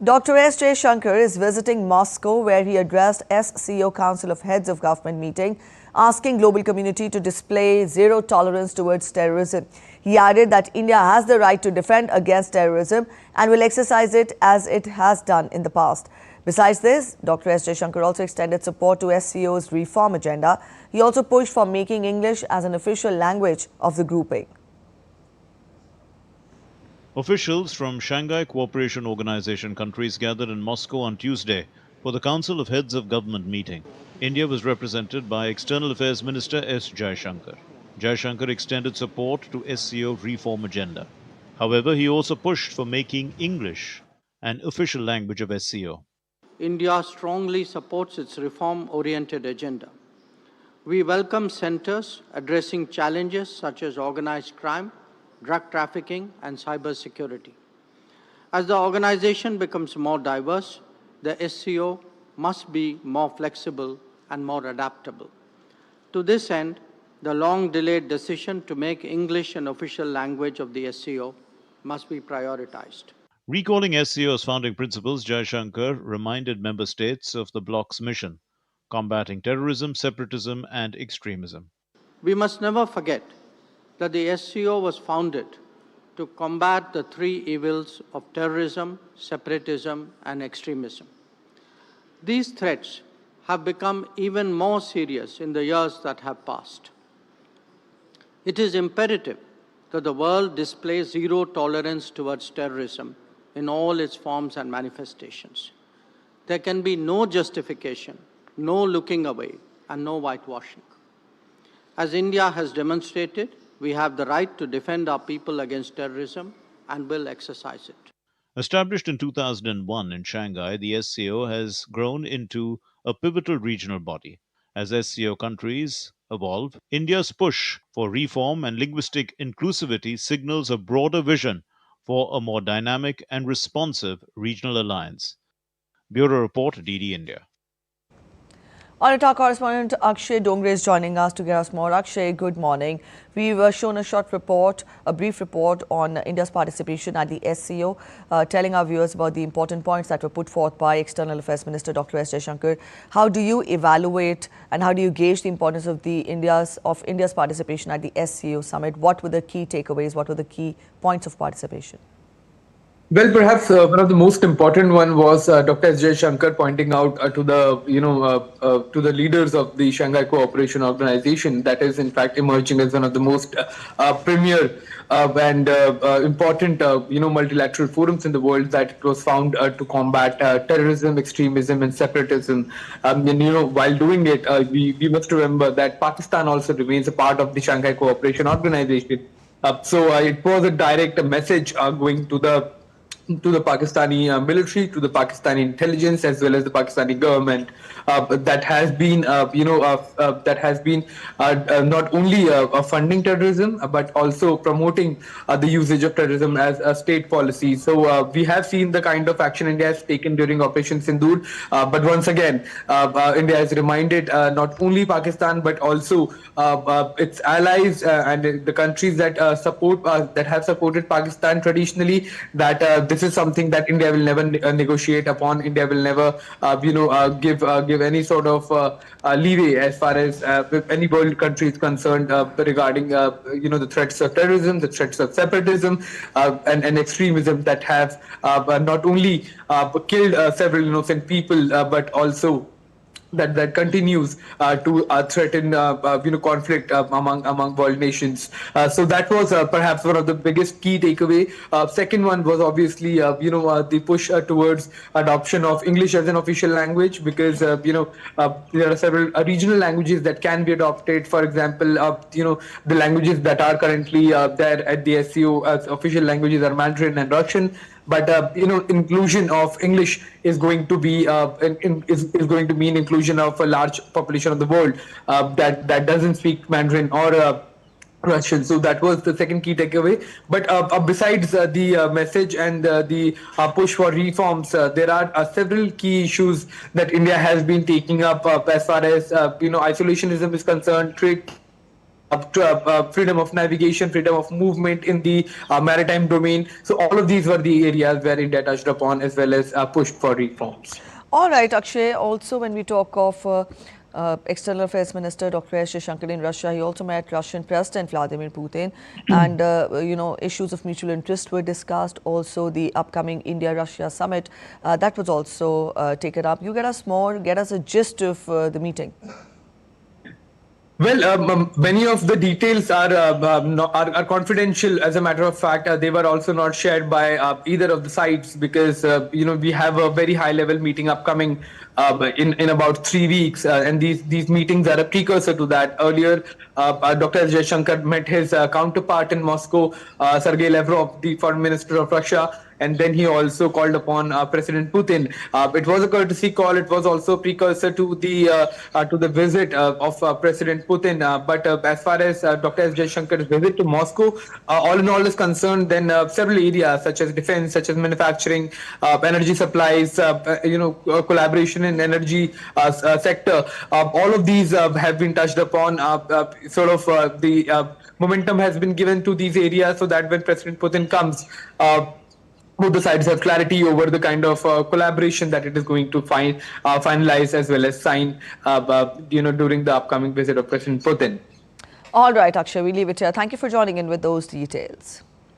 Dr. S. Jaishankar is visiting Moscow, where he addressed SCO Council of Heads of Government meeting, asking global community to display zero tolerance towards terrorism. He added that India has the right to defend against terrorism and will exercise it as it has done in the past. Besides this, Dr. S. Jaishankar also extended support to SCO's reform agenda. He also pushed for making English as an official language of the grouping. Officials from Shanghai Cooperation Organization countries gathered in Moscow on Tuesday for the Council of Heads of Government meeting. India was represented by External Affairs Minister S. Jaishankar. Jaishankar extended support to SCO reform agenda. However, he also pushed for making English an official language of SCO. India strongly supports its reform-oriented agenda. We welcome centers addressing challenges such as organized crime, drug trafficking, and cyber security. As the organization becomes more diverse, the SCO must be more flexible and more adaptable. To this end, the long-delayed decision to make English an official language of the SCO must be prioritized. Recalling SCO's founding principles, Jaishankar reminded member states of the bloc's mission, combating terrorism, separatism, and extremism. We must never forget that the SCO was founded to combat the three evils of terrorism, separatism, and extremism. These threats have become even more serious in the years that have passed. It is imperative that the world display zero tolerance towards terrorism in all its forms and manifestations. There can be no justification, no looking away, and no whitewashing. As India has demonstrated, we have the right to defend our people against terrorism and will exercise it. Established in 2001 in Shanghai, the SCO has grown into a pivotal regional body. As SCO countries evolve, India's push for reform and linguistic inclusivity signals a broader vision for a more dynamic and responsive regional alliance. Bureau Report, DD India. On it, our correspondent Akshay Dongre is joining us to get us more. Akshay, good morning. We were shown a short report, a brief report on India's participation at the SCO, telling our viewers about the important points that were put forth by External Affairs Minister Dr. S. Jaishankar. How do you evaluate and how do you gauge the importance of India's participation at the SCO summit? What were the key takeaways? What were the key points of participation? Well, perhaps one of the most important one was Dr. S. Jaishankar pointing out to the to the leaders of the Shanghai Cooperation Organization that is in fact emerging as one of the most premier and important multilateral forums in the world, that it was found to combat terrorism, extremism, and separatism. While doing it, we must remember that Pakistan also remains a part of the Shanghai Cooperation Organization. So it was a direct message going to the Pakistani military, to the Pakistani intelligence, as well as the Pakistani government, that has been, not only funding terrorism, but also promoting the usage of terrorism as a state policy. So we have seen the kind of action India has taken during Operation Sindoor. But once again, India has reminded not only Pakistan, but also its allies and the countries that have supported Pakistan traditionally, that this is something that India will never negotiate upon. India will never, give any sort of leeway as far as any world country is concerned regarding the threats of terrorism, the threats of separatism, and extremism that have not only killed several innocent people, but also that continues to threaten conflict among world nations. So that was perhaps one of the biggest key takeaway. Second one was obviously the push towards adoption of English as an official language, because there are several regional languages that can be adopted. For example, the languages that are currently there at the SCO as official languages are Mandarin and Russian. But inclusion of English is going to be is going to mean inclusion of a large population of the world that doesn't speak Mandarin or Russian. So that was the second key takeaway. But besides the message and the push for reforms, there are several key issues that India has been taking up as far as isolationism is concerned, trade freedom of navigation, freedom of movement in the maritime domain. So all of these were the areas where India touched upon, as well as pushed for reforms. All right, Akshay. Also, when we talk of External Affairs Minister Dr. S. Jaishankar in Russia, he also met Russian President Vladimir Putin, and issues of mutual interest were discussed. Also, the upcoming India-Russia summit that was also taken up. You get us a gist of the meeting. Well, many of the details are confidential. As a matter of fact, they were also not shared by either of the sides, because we have a very high-level meeting upcoming in about 3 weeks, and these meetings are a precursor to that. Earlier, Dr. S. Jaishankar met his counterpart in Moscow, Sergei Lavrov, the foreign minister of Russia. And then he also called upon President Putin. It was a courtesy call. It was also a precursor to the visit of President Putin. But as far as Dr. S. Jaishankar's visit to Moscow, all in all is concerned, then several areas such as defense, such as manufacturing, energy supplies, collaboration in energy sector, all of these have been touched upon. The momentum has been given to these areas, so that when President Putin comes, both the sides have clarity over the kind of collaboration that it is going to finalize, as well as sign during the upcoming visit of President Putin. All right, Akshay, we leave it here. Thank you for joining in with those details.